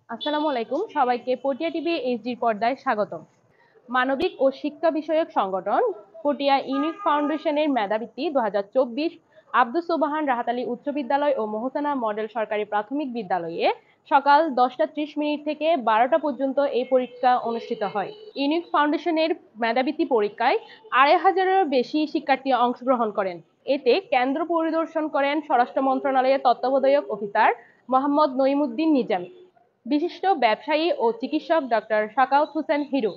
আসসালামু আলাইকুম, সবাইকে পটিয়া টিভি এইচডির পর্দায় স্বাগতম। মানবিক ও শিক্ষা বিষয়ক সংগঠন পটিয়া ইউনিক ফাউন্ডেশনের মেধাবৃত্তি 2024 আব্দুস সোবহান রাহাত আলী উচ্চ বিদ্যালয় ও মোহসানা মডেল সরকারি প্রাথমিক বিদ্যালয়ে সকাল 10:30 থেকে 12টা পর্যন্ত এই পরীক্ষা অনুষ্ঠিত হয়। ইউনিক ফাউন্ডেশনের মেধাবৃত্তি পরীক্ষায় 2500-এরও বেশি শিক্ষার্থী অংশগ্রহণ করেন। এতে কেন্দ্র পরিদর্শন করেন স্বরাষ্ট্র মন্ত্রণালয়ের তত্ত্বাবধায়ক অফিসার মোহাম্মদ নঈমুদ্দিন নিজামী, বিশিষ্ট ব্যবসায়ী ও চিকিৎসক ডক্টর সাকাওয়াত হোসেন হিরু,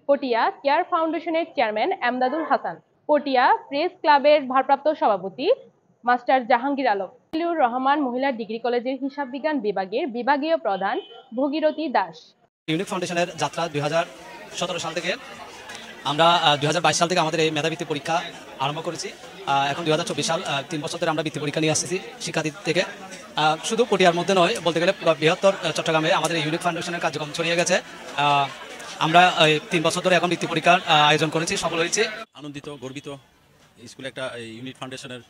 পটিয়া কেয়ার ফাউন্ডেশনের চেয়ারম্যান এমদাদুল হাসান, পটিয়া প্রেস ক্লাবের ভারপ্রাপ্ত সভাপতি মাস্টার জাহাঙ্গীর আলম, খলিলুর রহমান মহিলা ডিগ্রি কলেজের হিসাব বিজ্ঞান বিভাগের বিভাগীয় প্রধান ভগীরথী দাস। ইউনিক ফাউন্ডেশনের যাত্রা 2017 সাল থেকে আমরা 2022 সাল থেকে আমাদের এই মেধাবৃত্তি পরীক্ষা আরম্ভ করেছি। এখন 2024 সাল, 3 বছর ধরে আমরা বৃত্তি পরীক্ষা নিয়ে আসছি শিক্ষার্থী থেকে। শুধু পটিয়ার মধ্যে নয়, বলতে গেলে বৃহত্তর চট্টগ্রামে আমাদের ইউনিক ফাউন্ডেশনের কার্যক্রম ছড়িয়ে গেছে। আমরা 3 বছর ধরে এখন বৃত্তি পরীক্ষার আয়োজন করেছি, সফল হয়েছি। আনন্দিত, গর্বিত। স্কুলে একটা ইউনিট ফাউন্ডেশনের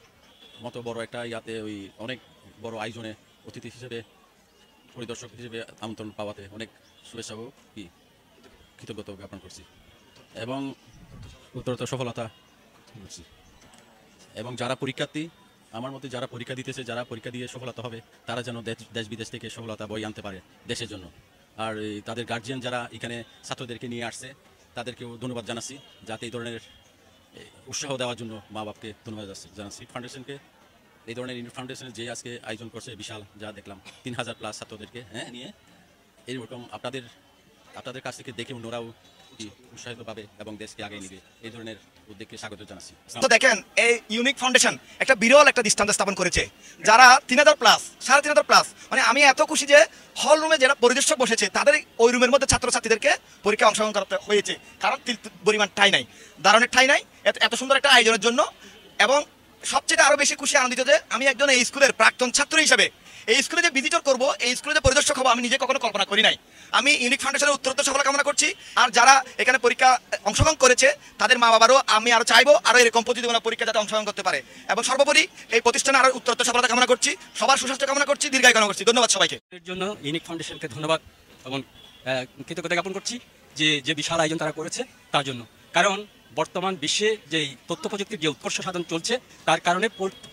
মতো বড় একটা ইয়াতে ওই অনেক বড় আয়োজনে অতিথি হিসেবে, পরিদর্শক হিসেবে আমন্ত্রণ পাওয়াতে অনেক শুভেচ্ছা ও কৃতজ্ঞতা জ্ঞাপন করছি এবং উত্তরোত্তর সফলতা করছি। এবং যারা পরীক্ষার্থী, আমার মতে যারা পরীক্ষা দিতেছে, যারা পরীক্ষা দিয়ে সফলতা হবে, তারা যেন দেশ বিদেশ থেকে সফলতা বই আনতে পারে দেশের জন্য। আর তাদের গার্জিয়ান যারা এখানে ছাত্রদেরকে নিয়ে আসছে, তাদেরকেও ধন্যবাদ জানাচ্ছি, যাতে এই ধরনের উৎসাহ দেওয়ার জন্য মা বাপকে ধন্যবাদ জানাচ্ছি। ফাউন্ডেশনকে, এই ধরনের ইউনিট ফাউন্ডেশনের যে আজকে আয়োজন করছে বিশাল, যা দেখলাম 3000+ ছাত্রদেরকে নিয়ে, এইরকম আপনাদের কাছ থেকে দেখে অন্যরাও উৎসাহিত পাবে এবং দেশকে আগে নিবে, এই ধরনের উদ্যোগকে স্বাগত জানাচ্ছি। তো দেখেন, এই ইউনিক ফাউন্ডেশন একটা বিরল একটা দৃষ্টান্ত স্থাপন করেছে। যারা 3000+, 3500+, মানে আমি এত খুশি যে হল রুমে যারা পরিদর্শক বসেছে তাদের ওই রুমের মধ্যে ছাত্রছাত্রীদেরকে পরীক্ষা অংশগ্রহণ করতে হয়েছে, কারণ পরিমাণ ঠাই নাই, দারুণের ঠাই নাই এত সুন্দর একটা আয়োজনের জন্য। এবং সবচেয়ে আরো বেশি খুশি আনন্দিত যে আমি একজন এই স্কুলের প্রাক্তন ছাত্র হিসেবে এই স্কুলে যে ভিজিটর করব, এই স্কুলে যে পরিদর্শক হবো, আমি নিজে কখনো কল্পনা করি নাই। আমি ইউনিক ফাউন্ডেশনের উত্তরোত্তর সফলতা কামনা করছি। আর যারা এখানে পরীক্ষা অংশগ্রহণ করেছে তাদের মা বাবারও আমি আরো চাইবো আরো এরকম প্রতিযোগিতা পরীক্ষা যাতে অংশগ্রহণ করতে পারে। এবং সর্বোপরি এই প্রতিষ্ঠানে আরো উত্তরোত্তর সফলতা কামনা করছি, সবার সুস্বাস্থ্য কামনা করছি, দীর্ঘায়ু কামনা করছি। ধন্যবাদ সবাইকে। এর জন্য ইউনিক ফাউন্ডেশনকে ধন্যবাদ এবং কৃতজ্ঞতা জ্ঞাপন করছি যে বিশাল আয়োজন তারা করেছে তার জন্য। কারণ বর্তমান বিশ্বে যে তথ্য প্রযুক্তির যে উৎকর্ষ সাধন চলছে, তার কারণে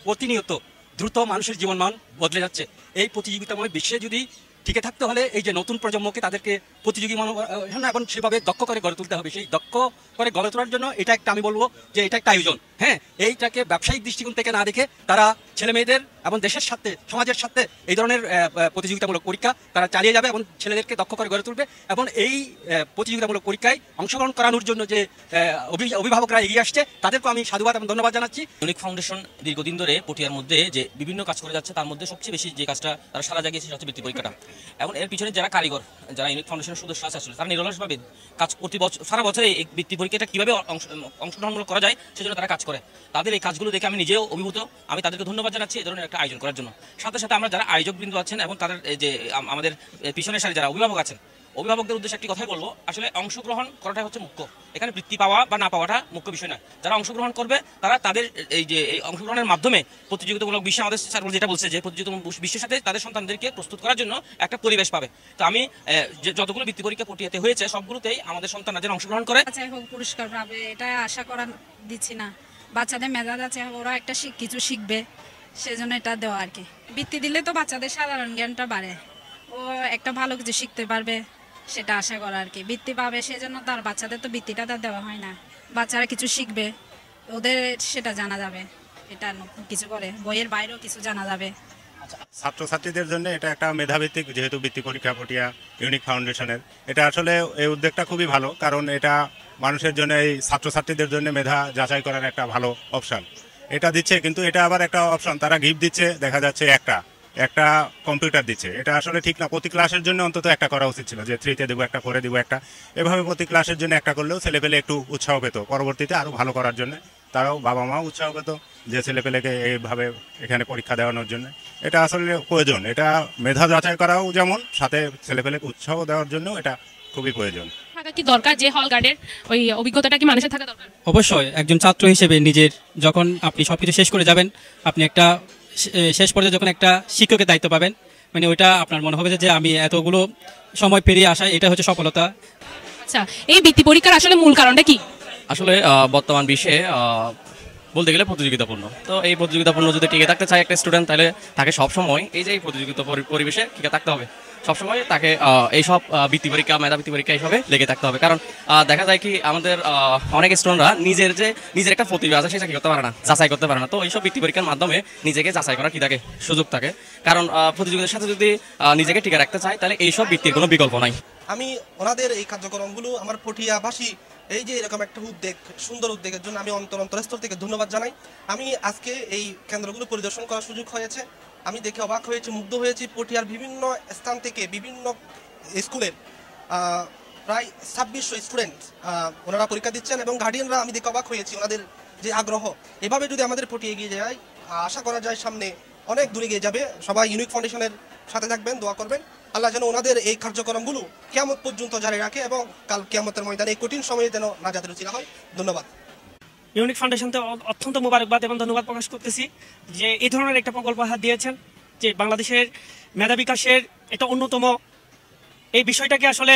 প্রতিনিয়ত দ্রুত মানুষের জীবনমান বদলে যাচ্ছে। এই প্রতিযোগিতাময় বিশ্বে যদি টিকে থাকতে হলে এই যে নতুন প্রজন্মকে তাদেরকে প্রতিযোগী এখন সেভাবে দক্ষ করে গড়ে তুলতে হবে। সেই দক্ষ করে গড়ে তোলার জন্য এটা একটা, আমি বলবো যে এটা একটা আয়োজন। এইটাকে ব্যবসায়িক দৃষ্টিকোণ থেকে না দেখে তারা ছেলে মেয়েদের এবং দেশের সাথে, সমাজের সাথে এই ধরনের প্রতিযোগিতামূলক পরীক্ষা তারা চালিয়ে যাবে এবং ছেলেদেরকে দক্ষ করে গড়ে তুলবে। এবং এই প্রতিযোগিতামূলক পরীক্ষায় অংশগ্রহণ করানোর জন্য যে অভিভাবকরা এগিয়ে আসছে, তাদেরকে আমি সাধুবাদ এবং ধন্যবাদ জানাচ্ছি। ইউনিক ফাউন্ডেশন দীর্ঘদিন ধরে পটিয়ার মধ্যে যে বিভিন্ন কাজ করে যাচ্ছে, তার মধ্যে সবচেয়ে বেশি যে কাজটা তারা সারা জাগিয়েছে সেটা হচ্ছে বৃত্তি পরীক্ষাটা। এবং এর পিছনে যারা কারিগর, যারা ইউনিক ফাউন্ডেশনের সদস্য আছে, তারা নিরলসভাবে কাজ প্রতি বছর, সারা বছরে এই বৃত্তি পরীক্ষাটা কীভাবে অংশগ্রহণমূলক করা যায় সেজন্য তারা কাজ করে। তাদের এই কাজগুলো দেখে আমি নিজেও অভিভূত। আমি তাদেরকে ধন্যবাদ জানাচ্ছি এই ধরনের একটা আয়োজন করার জন্য। সাথে সাথে আমরা যারা আয়োজকবৃন্দ আছেন এবং তাদের যে আমাদের পিছনের সারি যারা অভিভাবক আছেন, অভিভাবকদের উদ্দেশ্যে একটি কথাই বলবো, আসলে অংশগ্রহণ করাটাই হচ্ছে মুখ্য। এখানে বৃত্তি পাওয়া বা না পাওয়াটা মুখ্য বিষয় নয়। যারা অংশগ্রহণ করবে তারা তাদের এই অংশগ্রহণের মাধ্যমে প্রতিযোগিতামূলক বিশ্বে, আমাদের স্যার যেটা বলছে যে প্রতিযোগিতামূলক বিশ্বের সাথে তাদের সন্তানদেরকে প্রস্তুত করার জন্য একটা পরিবেশ পাবে। তো আমি যতগুলো বৃত্তি পরীক্ষা পটিয়াতে হয়েছে সবগুলোতেই আমাদের সন্তানরা যেন অংশগ্রহণ করে পুরস্কার পাবে এটা আশা করা দিচ্ছি না। বাচ্চাদের মেধা আছে, ওরা একটা কিছু শিখবে, সেজন্য এটা দেওয়া আর কি। বৃত্তি দিলে তো বাচ্চাদের সাধারণ জ্ঞানটা বাড়ে, ও একটা ভালো কিছু শিখতে পারবে, সেটা আশা করা আর কি। বৃত্তি পাবে সেজন্য তার বাচ্চাদের তো বৃত্তিটা তার দেওয়া হয় না, বাচ্চারা কিছু শিখবে, ওদের সেটা জানা যাবে, এটা কিছু করে বইয়ের বাইরেও কিছু জানা যাবে। ছাত্রছাত্রীদের জন্য এটা একটা মেধাভিত্তিক, যেহেতু বৃত্তি পরীক্ষা পটিয়া ইউনিক ফাউন্ডেশনের, এটা আসলে এই উদ্যোগটা খুবই ভালো। কারণ এটা মানুষের জন্য, এই ছাত্রছাত্রীদের জন্য মেধা যাচাই করার একটা ভালো অপশন এটা দিচ্ছে। কিন্তু এটা আবার একটা অপশন, তারা গিফট দিচ্ছে, দেখা যাচ্ছে একটা কম্পিউটার দিচ্ছে। এটা আসলে ঠিক না। প্রতি ক্লাসের জন্য অন্তত একটা করা উচিত ছিল, যে 3-তে দেবো একটা, 4-এ দেবো একটা, এভাবে প্রতি ক্লাসের জন্য একটা করলেও ছেলেপেলে একটু উৎসাহ পেত পরবর্তীতে আরও ভালো করার জন্য। তারাও, বাবা মাও উৎসাহ পেত যে ছেলেপেলেকে এইভাবে এখানে পরীক্ষা দেওয়ানোর জন্য। এটা আসলে প্রয়োজন। এটা মেধা যাচাই করাও যেমন, সাথে ছেলেপেলেকে উৎসাহ দেওয়ার জন্য এটা খুবই প্রয়োজন। কি দরকার যে হল গার্ডের ওই অভিজ্ঞতাটা কি মানুষের থাকা দরকার? অবশ্যই একজন ছাত্র হিসেবে নিজের, যখন আপনি সবকিছু শেষ করে যাবেন, আপনি একটা শেষ পর্যায়ে যখন একটা শিক্ষকের দায়িত্ব পাবেন, মানে ওইটা আপনার মনে হবে যে আমি এতগুলো সময় পেরিয়ে আসা এটা হচ্ছে সফলতা। আচ্ছা, এই বৃত্তি পরীক্ষার আসলে মূল কারণটা কি? আসলে বর্তমান বিশ্বে বলতে গেলে প্রতিযোগিতাপূর্ণ, তো এই প্রতিযোগিতাপূর্ণ যদি টিকে থাকতে চায় একটা স্টুডেন্ট, তাহলে তাকে সবসময় এই যে এই প্রতিযোগিতা পরিবেশে টিকে থাকতে হবে। সবসময় তাকে এইসব বৃত্তি পরীক্ষা, মেধাবৃত্তি পরীক্ষা এইসবে লেগে থাকতে হবে। কারণ দেখা যায় কি আমাদের অনেক স্টুডেন্টরা নিজের একটা প্রতিভা আছে সেটা কি করতে পারে না, যাচাই করতে পারে না। তো এইসব বৃত্তি পরীক্ষার মাধ্যমে নিজেকে যাচাই করার কি থাকে, সুযোগ থাকে। কারণ প্রতিযোগিতার সাথে যদি নিজেকে টিকে রাখতে চায় তাহলে এইসব বৃত্তির কোনো বিকল্প নাই। আমি ওনাদের এই কার্যক্রমগুলো আমার পটিয়াবাসী এই যে এরকম একটা উদ্যোগ, সুন্দর উদ্যোগের জন্য আমি অন্তরস্থল থেকে ধন্যবাদ জানাই। আমি আজকে এই কেন্দ্রগুলো পরিদর্শন করার সুযোগ হয়েছে, আমি দেখে অবাক হয়েছি, মুগ্ধ হয়েছি। পটিয়ার বিভিন্ন স্থান থেকে বিভিন্ন স্কুলের প্রায় 2600 স্টুডেন্ট ওনারা পরীক্ষা দিচ্ছেন এবং গার্ডিয়ানরা, আমি দেখে অবাক হয়েছি ওনাদের যে আগ্রহ। এভাবে যদি আমাদের পটিয়া এগিয়ে যায়, আশা করা যায় সামনে অনেক দূরে এগিয়ে যাবে। সবাই ইউনিক ফাউন্ডেশনের সাথে থাকবেন, দোয়া করবেন আল্লাহ যেন ওনাদের এই কার্যক্রমগুলো কিয়ামত পর্যন্ত জারি রাখে এবং কাল কিয়ামতের ময়দানে এই কঠিন সময়ে যেন নাজাতের উচিলা হয়। ধন্যবাদ। ইউনিক ফাউন্ডেশনকে অত্যন্ত মোবারকবাদ এবং ধন্যবাদ প্রকাশ করতেছি যে এই ধরনের একটা প্রকল্প হাত দিয়েছেন, যে বাংলাদেশের মেধা বিকাশের একটা অন্যতম এই বিষয়টাকে আসলে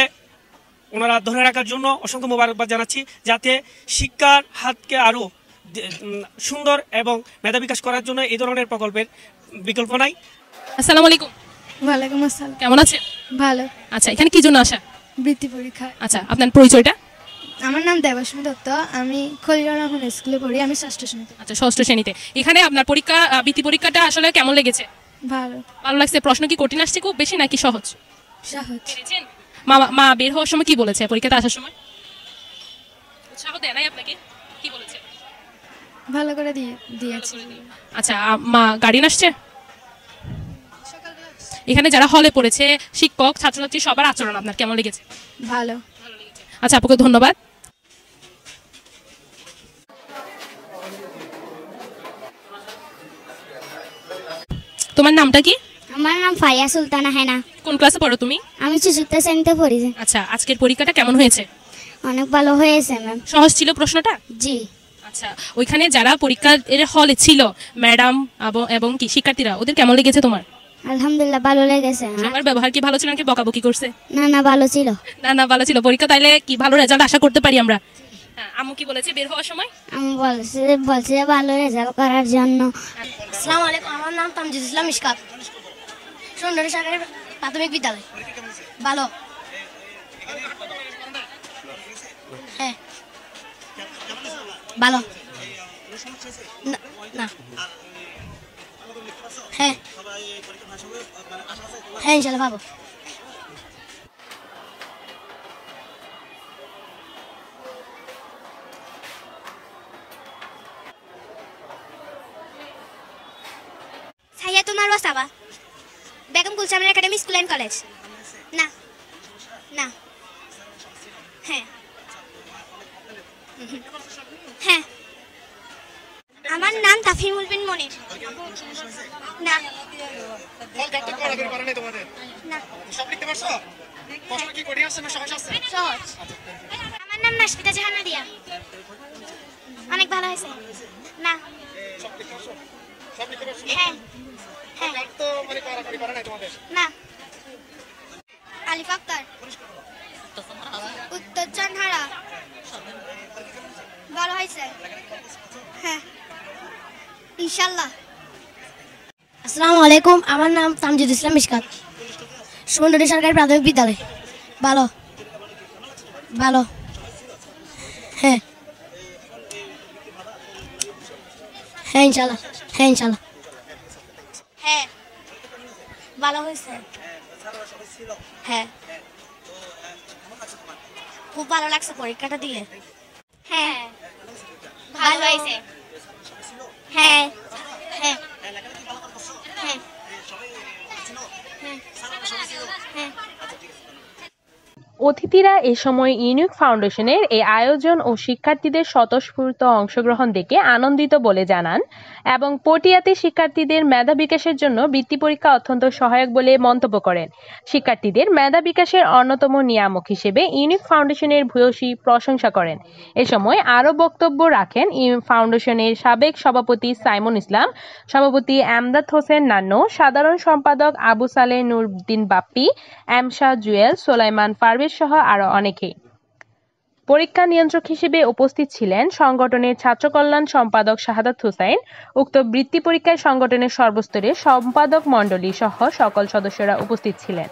ওনারা ধরে রাখার জন্য অসংখ্য মোবারকবাদ জানাচ্ছি, যাতে শিক্ষার হাতকে আরও সুন্দর এবং মেধা বিকাশ করার জন্য এই ধরনের প্রকল্পের বিকল্প নাই। আসসালামু আলাইকুম। ওয়ালাইকুম আসসালাম। কেমন আছেন? ভালো। আচ্ছা, এখানে কি জন্য আসা? বৃত্তি পরীক্ষা। আচ্ছা, আপনার পরিচয়টা? আমার নাম দেবাশ্মী দত্ত, আমি খলিল রহমান স্কুলে পড়ি, আমি ষষ্ঠ শ্রেণীতে। আচ্ছা, ষষ্ঠ শ্রেণীতে। এখানে আপনার পরীক্ষা, বৃত্তি পরীক্ষাটা আসলে কেমন লেগেছে? ভালো। ভালো লাগছে। প্রশ্ন কি কঠিন আসছে খুব বেশি নাকি সহজ? সহজ। মা বের হওয়ার সময় কি বলেছে, পরীক্ষাতে আসার সময় উৎসাহ দেয় নাই আপনাকে? কি বলেছে? ভালো করে দিয়েছে। আচ্ছা, মা গার্ডিয়ান আসছে? এখানে যারা হলে পড়েছে, শিক্ষক, ছাত্রছাত্রী, সবার আচরণ আপনার কেমন লেগেছে? ভালো। আচ্ছা, আপনাকে ধন্যবাদ। তোমার নামটা কি? আমার নাম ফারিয়া সুলতানা হেনা। কোন ক্লাসে পড়ো তুমি? আমি চতুর্থ শ্রেণীতে পড়ি। আচ্ছা, আজকের পরীক্ষাটা কেমন হয়েছে? অনেক ভালো হয়েছে ম্যাম। সহজ ছিল প্রশ্নটা? জি। আচ্ছা, ওইখানে যারা পরীক্ষার হলে ছিল, ম্যাডাম এবং কি শিক্ষার্থীরা, ওদের কেমন লেগেছে তোমার? আলহামদুলিল্লাহ ভালো লেগেছে। আমার ব্যবহার কি ভালো ছিল নাকি বকাবকি করছে? না ভালো ছিল। না ভালো ছিল। পরীক্ষা তাইলে কি ভালো রেজাল্ট আশা করতে পারি আমরা? হ্যাঁ, আম্মু কি বলেছে বের হওয়ার সময়? আমি বলছি ভালো রেজাল্ট করার জন্য। আসসালামু আলাইকুম, আমার নাম তামজিদ ইসলাম ইশকাত, সুন্দরী সরকারি প্রাথমিক বিদ্যালয়। ভালো। হ্যাঁ ভালো। না হ্যাঁ ইনশাল্লাহ পাবো। Saiyatul Marwa Saba, Begum Kulsum academy school and college. না হ্যাঁ হ্যাঁ। আমার নাম তাফহিমুল বিন মনির। না সহজ। আমার নাম নাশফিদা জাহানা দিয়া। অনেক ভালো হয়েছে। না হ্যাঁ না। আলিফ আক্তার, উত্তর চানহারা। ভালো হয়েছে। হ্যাঁ ইনশাল্লাহ। আসসালামু আলাইকুম, আমার নাম তামজিদ ইসলাম ইশকাত, সুন্দরী সরকারি প্রাথমিক বিদ্যালয়। ভালো ভালো। হ্যাঁ ইনশাল্লাহ। হ্যাঁ ভালো হয়েছে। হ্যাঁ খুব ভালো লাগছে পরীক্ষাটা দিয়ে। হ্যাঁ ভালো হয়েছে। হ্যাঁ হ্যাঁ অতিথিরা এ সময় ইউনিক ফাউন্ডেশনের এই আয়োজন ও শিক্ষার্থীদের স্বতঃস্ফূর্ত অংশগ্রহণ দেখে আনন্দিত বলে জানান এবং পটিয়াতে শিক্ষার্থীদের মেধা বিকাশের জন্য বৃত্তি পরীক্ষা অত্যন্ত সহায়ক বলে মন্তব্য করেন। শিক্ষার্থীদের মেধা বিকাশের অন্যতম নিয়ামক হিসেবে ইউনিক ফাউন্ডেশনের ভূয়সী প্রশংসা করেন। এ সময় আরও বক্তব্য রাখেন ইউনিক ফাউন্ডেশনের সাবেক সভাপতি সাইমন ইসলাম, সভাপতি আমদাদ হোসেন নান্নু, সাধারণ সম্পাদক আবু সালেহ নুরউদ্দিন বাপ্পি, এমশা জুয়েল, সোলাইমান পারভেজ সহ আরো অনেকে। পরীক্ষা নিয়ন্ত্রক হিসেবে উপস্থিত ছিলেন সংগঠনের ছাত্র কল্যাণ সম্পাদক শাহাদাত হোসেন। উক্ত বৃত্তি পরীক্ষায় সংগঠনের সর্বস্তরের সম্পাদক মণ্ডলী সহ সকল সদস্যরা উপস্থিত ছিলেন।